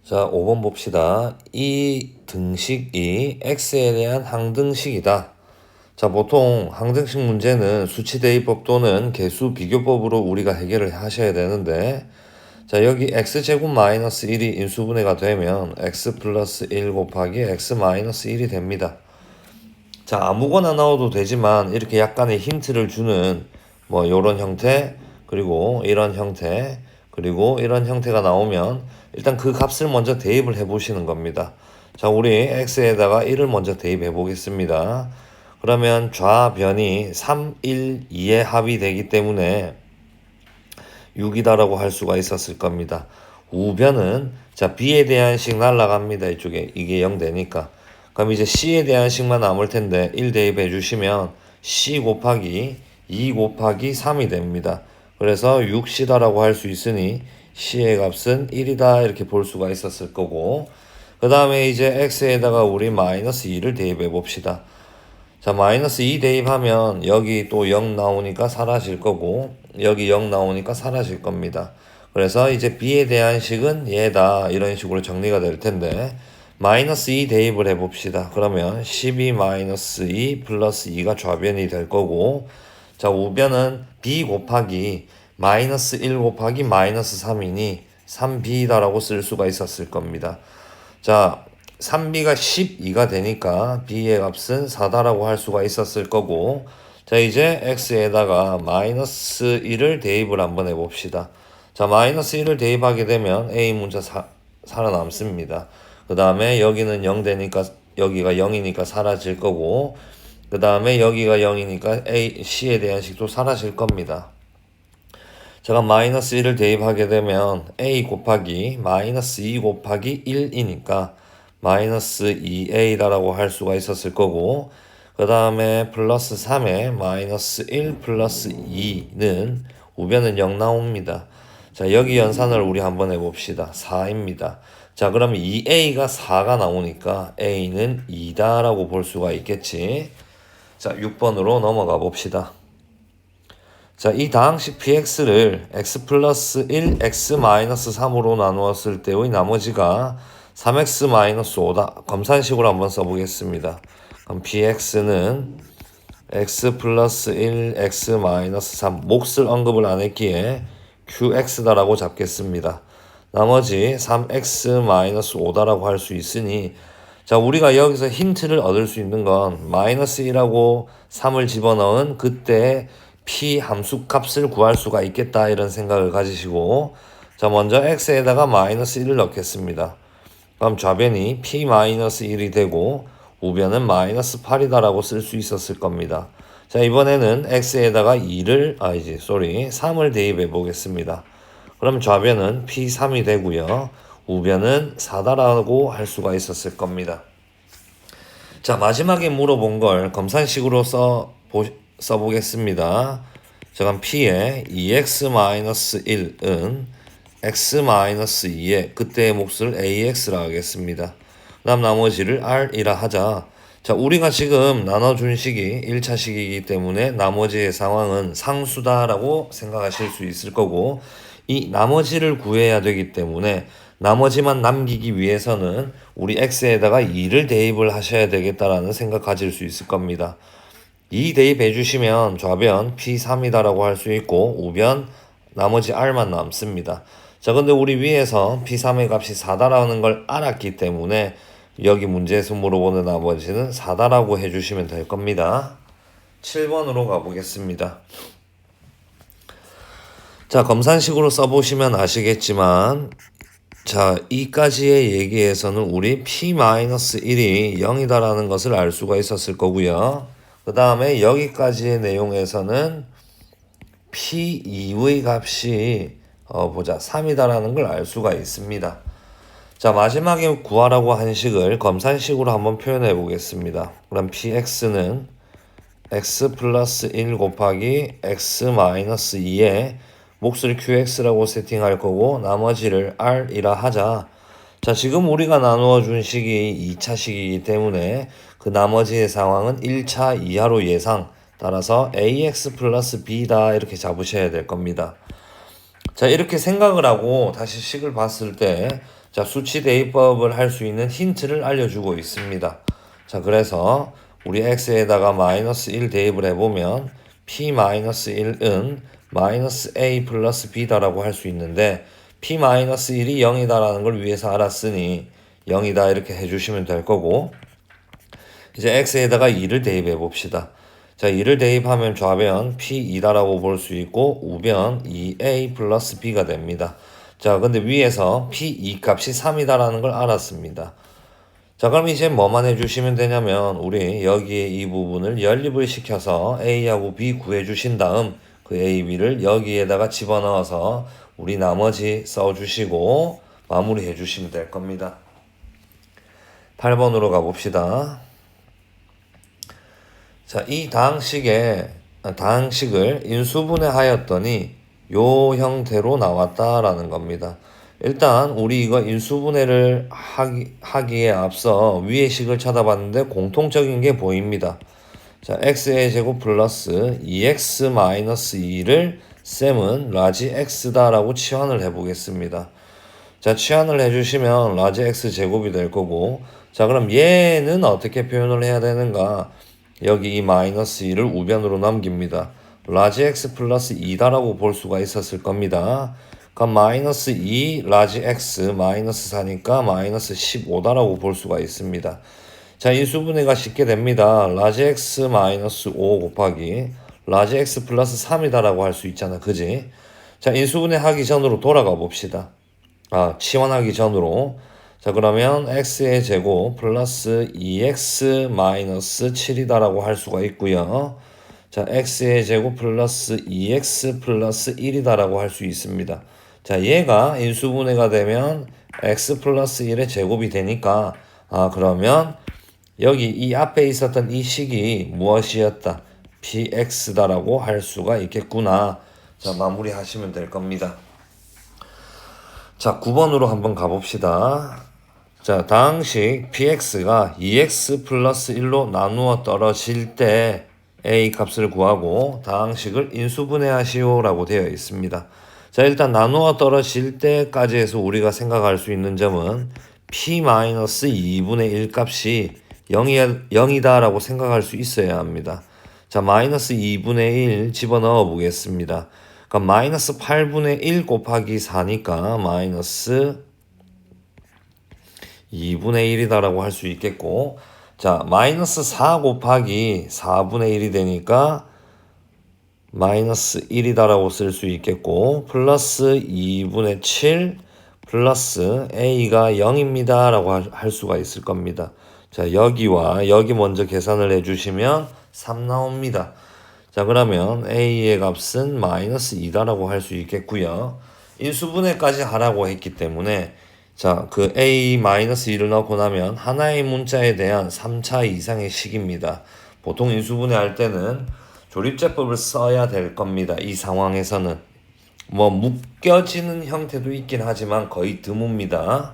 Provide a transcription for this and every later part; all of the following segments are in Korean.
자, 5번 봅시다. 이 등식이 x에 대한 항등식이다. 자, 보통 항등식 문제는 수치 대입법 또는 개수 비교법으로 우리가 해결을 하셔야 되는데, 자, 여기 x제곱 마이너스 1이 인수분해가 되면 x 플러스 1 곱하기 x 마이너스 1이 됩니다. 자, 아무거나 넣어도 되지만 이렇게 약간의 힌트를 주는 뭐 요런 형태, 그리고 이런 형태, 그리고 이런 형태가 나오면 일단 그 값을 먼저 대입을 해 보시는 겁니다. 자, 우리 x에다가 1을 먼저 대입해 보겠습니다. 그러면 좌변이 3, 1, 2의 합이 되기 때문에 6이다라고 할 수가 있었을 겁니다. 우변은 자 b에 대한 식 날라갑니다. 이쪽에 이게 0 되니까. 그럼 이제 c에 대한 식만 남을 텐데 1 대입해 주시면 c 곱하기 2 곱하기 3이 됩니다. 그래서 6c다라고 할 수 있으니 c의 값은 1이다 이렇게 볼 수가 있었을 거고, 그 다음에 이제 x에다가 우리 마이너스 2를 대입해 봅시다. 자, 마이너스 2 대입하면 여기 또 0 나오니까 사라질 거고, 여기 0 나오니까 사라질 겁니다. 그래서 이제 b에 대한 식은 얘다 이런 식으로 정리가 될 텐데, 마이너스 2 대입을 해봅시다. 그러면 12 마이너스 2 플러스 2가 좌변이 될 거고, 자, 우변은 b 곱하기 마이너스 1 곱하기 마이너스 3이니 3b다라고 쓸 수가 있었을 겁니다. 자, 3b가 12가 되니까 b의 값은 4다라고 할 수가 있었을 거고, 자, 이제 x에다가 마이너스 1을 대입을 한번 해봅시다. 자, 마이너스 1을 대입하게 되면 a 문자 살아남습니다. 그 다음에 여기는 0 되니까 여기가 0이니까 사라질 거고, 그 다음에 여기가 0이니까 c에 대한 식도 사라질 겁니다. 제가 마이너스 1을 대입하게 되면 a 곱하기 마이너스 2 곱하기 1이니까 마이너스 2a라고 할 수가 있었을 거고, 그 다음에 플러스 3에 마이너스 1 플러스 2는 우변은 0 나옵니다. 자, 여기 연산을 우리 한번 해봅시다. 4입니다. 자, 그러면 2a가 4가 나오니까 a는 2다라고 볼 수가 있겠지. 자, 6번으로 넘어가 봅시다. 자, 이 다항식 px를 x 플러스 1, x 마이너스 3으로 나누었을 때의 나머지가 3x 마이너스 5다. 검산식으로 한번 써보겠습니다. 그럼 px는 x 플러스 1, x 마이너스 3, 몫을 언급을 안 했기에 qx다라고 잡겠습니다. 나머지 3x 마이너스 5다라고 할 수 있으니, 자, 우리가 여기서 힌트를 얻을 수 있는 건 마이너스 1하고 3을 집어넣은 그때 p 함수 값을 구할 수가 있겠다 이런 생각을 가지시고, 자, 먼저 x에다가 마이너스 1을 넣겠습니다. 그럼 좌변이 p 마이너스 1이 되고 우변은 마이너스 8이다라고 쓸 수 있었을 겁니다. 자, 이번에는 x에다가 3을 대입해 보겠습니다. 그럼 좌변은 p3이 되고요. 우변은 4다라고 할 수가 있었을 겁니다. 자, 마지막에 물어본 걸 검산식으로 써보겠습니다. 자, 그럼 p의 2x-1은 x-2의 그때의 몫을 ax라 하겠습니다. 그다음 나머지를 r이라 하자. 자, 우리가 지금 나눠준 식이 1차 식이기 때문에 나머지의 상황은 상수다라고 생각하실 수 있을 거고, 이 나머지를 구해야 되기 때문에 나머지만 남기기 위해서는 우리 x에다가 2를 대입을 하셔야 되겠다라는 생각 가질 수 있을 겁니다. 2 대입해 주시면 좌변 p3이다라고 할 수 있고 우변 나머지 r만 남습니다. 자, 근데 우리 위에서 p3의 값이 4다라는 걸 알았기 때문에 여기 문제에서 물어보는 나머지는 4다라고 해주시면 될 겁니다. 7번으로 가보겠습니다. 자, 검산식으로 써보시면 아시겠지만, 자, 이까지의 얘기에서는 우리 p-1이 0이다라는 것을 알 수가 있었을 거고요. 그 다음에 여기까지의 내용에서는 p2의 값이 3이다라는 걸 알 수가 있습니다. 자, 마지막에 구하라고 한 식을 검산식으로 한번 표현해 보겠습니다. 그럼 px는 x 플러스 1 곱하기 x 마이너스 2에 몫을 qx라고 세팅할 거고 나머지를 r이라 하자. 자, 지금 우리가 나누어 준 식이 2차 식이기 때문에 그 나머지의 상황은 1차 이하로 예상, 따라서 ax 플러스 b다 이렇게 잡으셔야 될 겁니다. 자, 이렇게 생각을 하고 다시 식을 봤을 때, 자, 수치 대입법을 할 수 있는 힌트를 알려주고 있습니다. 자, 그래서 우리 x에다가 마이너스 1 대입을 해보면 p-1은 마이너스 a 플러스 b다라고 할 수 있는데 p-1이 0이다라는 걸 위에서 알았으니 0이다 이렇게 해주시면 될 거고, 이제 x에다가 2를 대입해 봅시다. 자, 2를 대입하면 좌변 p2다라고 볼 수 있고 우변 2a 플러스 b가 됩니다. 자, 근데 위에서 p2 값이 3이다라는 걸 알았습니다. 자, 그럼 이제 뭐만 해주시면 되냐면 우리 여기에 이 부분을 연립을 시켜서 a하고 b 구해주신 다음 그 a, b를 여기에다가 집어넣어서 우리 나머지 써주시고 마무리해 주시면 될 겁니다. 8번으로 가봅시다. 자, 이 다항식을 인수분해하였더니 요 형태로 나왔다라는 겁니다. 일단 우리 이거 인수분해를 하기에 앞서 위의 식을 찾아봤는데 공통적인 게 보입니다. 자, x의 제곱 플러스 2x 마이너스 2를 쌤은 라지 x다라고 치환을 해보겠습니다. 자, 치환을 해주시면 라지 x 제곱이 될 거고, 자, 그럼 얘는 어떻게 표현을 해야 되는가? 여기 이 마이너스 2를 우변으로 남깁니다. 라지 x 플러스 2다라고 볼 수가 있었을 겁니다. 그럼 마이너스 2 라지 x 마이너스 4니까 마이너스 15다라고 볼 수가 있습니다. 자, 인수분해가 쉽게 됩니다. 라지 x 마이너스 5 곱하기 라지 x 플러스 3이다라고 할 수 있잖아. 그지? 자, 인수분해 하기 전으로 돌아가 봅시다. 치환하기 전으로. 자, 그러면 x의 제곱 플러스 2x 마이너스 7이다라고 할 수가 있고요. 자, x의 제곱 플러스 2x 플러스 1이다라고 할 수 있습니다. 자, 얘가 인수분해가 되면 x 플러스 1의 제곱이 되니까 그러면 여기 이 앞에 있었던 이 식이 무엇이었다? px다라고 할 수가 있겠구나. 자, 마무리 하시면 될 겁니다. 자, 9번으로 한번 가봅시다. 자, 다항식 px가 2x 플러스 1로 나누어 떨어질 때 a 값을 구하고 다항식을 인수분해하시오라고 되어 있습니다. 자, 일단 나누어 떨어질 때까지 해서 우리가 생각할 수 있는 점은 p-2분의 1 값이 0이다라고 생각할 수 있어야 합니다. 자, 마이너스 2분의 1 집어넣어 보겠습니다. 그럼 마이너스 8분의 1 곱하기 4니까 마이너스 2분의 1이다라고 할 수 있겠고, 자, 마이너스 4 곱하기 4분의 1이 되니까 마이너스 1이다라고 쓸 수 있겠고, 플러스 2분의 7 플러스 a가 0입니다 라고 할 수가 있을 겁니다. 자, 여기와 여기 먼저 계산을 해주시면 3 나옵니다. 자, 그러면 a의 값은 마이너스 2다라고 할 수 있겠고요. 인수분해까지 하라고 했기 때문에 자, 그 a-2를 넣고 나면 하나의 문자에 대한 3차 이상의 식입니다. 보통 인수분해 할 때는 조립제법을 써야 될 겁니다. 이 상황에서는 뭐 묶여지는 형태도 있긴 하지만 거의 드뭅니다.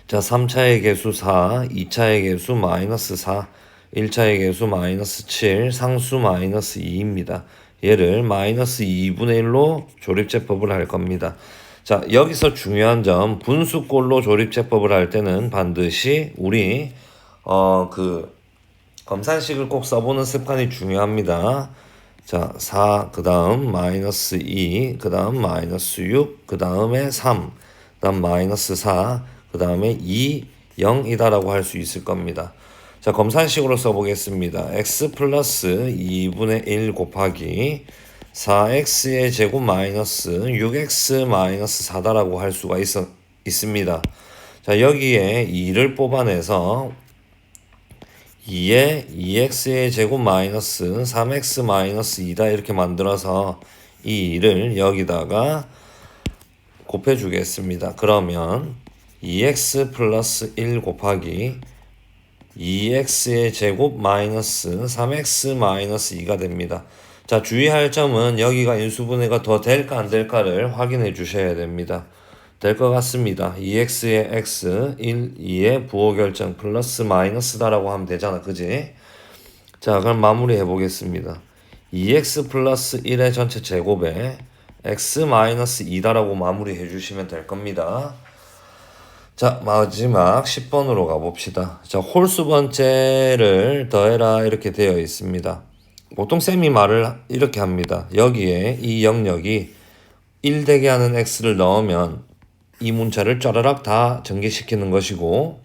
자, 3차의 개수 4, 2차의 개수 마이너스 4, 1차의 개수 마이너스 7, 상수 마이너스 2입니다. 얘를 마이너스 2분의 1로 조립제법을 할 겁니다. 자, 여기서 중요한 점, 분수꼴로 조립제법을 할 때는 반드시 우리 검산식을 꼭 써보는 습관이 중요합니다. 자, 4, 그 다음 마이너스 2, 그 다음 마이너스 6, 그 다음에 3, 그 다음 마이너스 4, 그 다음에 2, 0이다라고 할 수 있을 겁니다. 자, 검산식으로 써보겠습니다. x 플러스 2분의 1 곱하기 4x의 제곱 마이너스 6x 마이너스 4다라고 할 수가 있습니다. 자, 여기에 2를 뽑아내서 2에 2x의 제곱 마이너스 3x 마이너스 2다 이렇게 만들어서 이 2를 여기다가 곱해주겠습니다. 그러면 2x 플러스 1 곱하기 2x의 제곱 마이너스 3x 마이너스 2가 됩니다. 자, 주의할 점은 여기가 인수분해가 더 될까 안 될까를 확인해 주셔야 됩니다. 될 것 같습니다. 2x의 x, 1, 2의 부호결정 플러스 마이너스다라고 하면 되잖아. 그지? 자, 그럼 마무리 해보겠습니다. 2x 플러스 1의 전체 제곱에 x 마이너스 2다라고 마무리 해주시면 될 겁니다. 자, 마지막 10번으로 가봅시다. 자, 홀수 번째를 더해라 이렇게 되어 있습니다. 보통 쌤이 말을 이렇게 합니다. 여기에 이 영역이 1 되게 하는 x를 넣으면 이 문자를 쫘라락 다 전개시키는 것이고,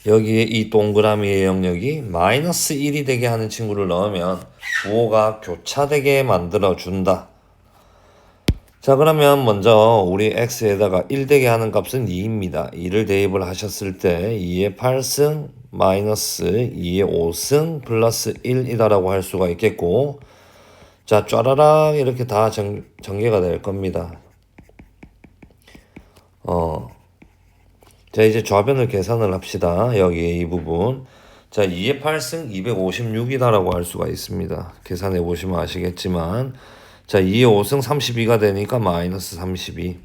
여기에 이 동그라미의 영역이 마이너스 1이 되게 하는 친구를 넣으면 부호가 교차되게 만들어 준다. 자, 그러면 먼저 우리 x에다가 1 되게 하는 값은 2입니다. 2를 대입을 하셨을 때 2의 8승 마이너스 2의 5승 플러스 1이다라고 할 수가 있겠고, 자, 쫘라락 이렇게 다 전개가 될 겁니다. 자, 이제 좌변을 계산을 합시다. 여기 이 부분. 자, 2의 8승 256이다라고 할 수가 있습니다. 계산해 보시면 아시겠지만, 자, 2의 5승 32가 되니까 마이너스 32.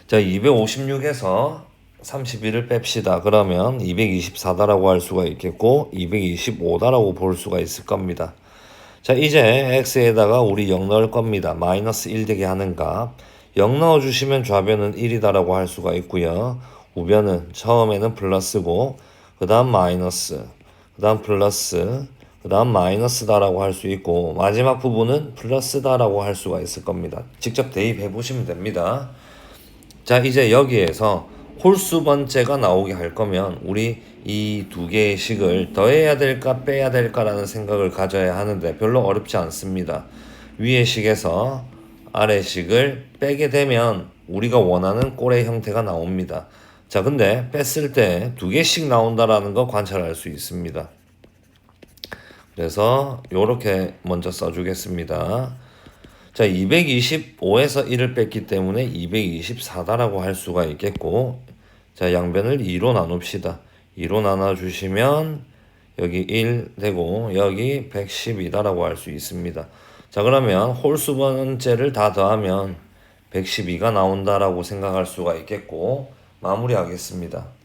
자, 256에서 32를 뺍시다. 그러면 224다라고 할 수가 있겠고 225다라고 볼 수가 있을 겁니다. 자, 이제 x에다가 우리 0 넣을 겁니다. 마이너스 1 되게 하는 값. 0 넣어주시면 좌변은 1이다라고 할 수가 있고요. 우변은 처음에는 플러스고 그 다음 마이너스, 그 다음 플러스, 그 다음 마이너스다라고 할 수 있고 마지막 부분은 플러스다라고 할 수가 있을 겁니다. 직접 대입해 보시면 됩니다. 자, 이제 여기에서 홀수 번째가 나오게 할 거면 우리 이 두 개의 식을 더해야 될까 빼야 될까라는 생각을 가져야 하는데 별로 어렵지 않습니다. 위의 식에서 아래 식을 빼게 되면 우리가 원하는 꼴의 형태가 나옵니다. 자, 근데 뺐을 때 두 개씩 나온다라는 거 관찰할 수 있습니다. 그래서 요렇게 먼저 써주겠습니다. 자, 225에서 1을 뺐기 때문에 224다라고 할 수가 있겠고, 자, 양변을 2로 나눕시다. 2로 나눠주시면 여기 1 되고 여기 112다라고 할 수 있습니다. 자, 그러면 홀수 번째를 다 더하면 112가 나온다라고 생각할 수가 있겠고 마무리하겠습니다.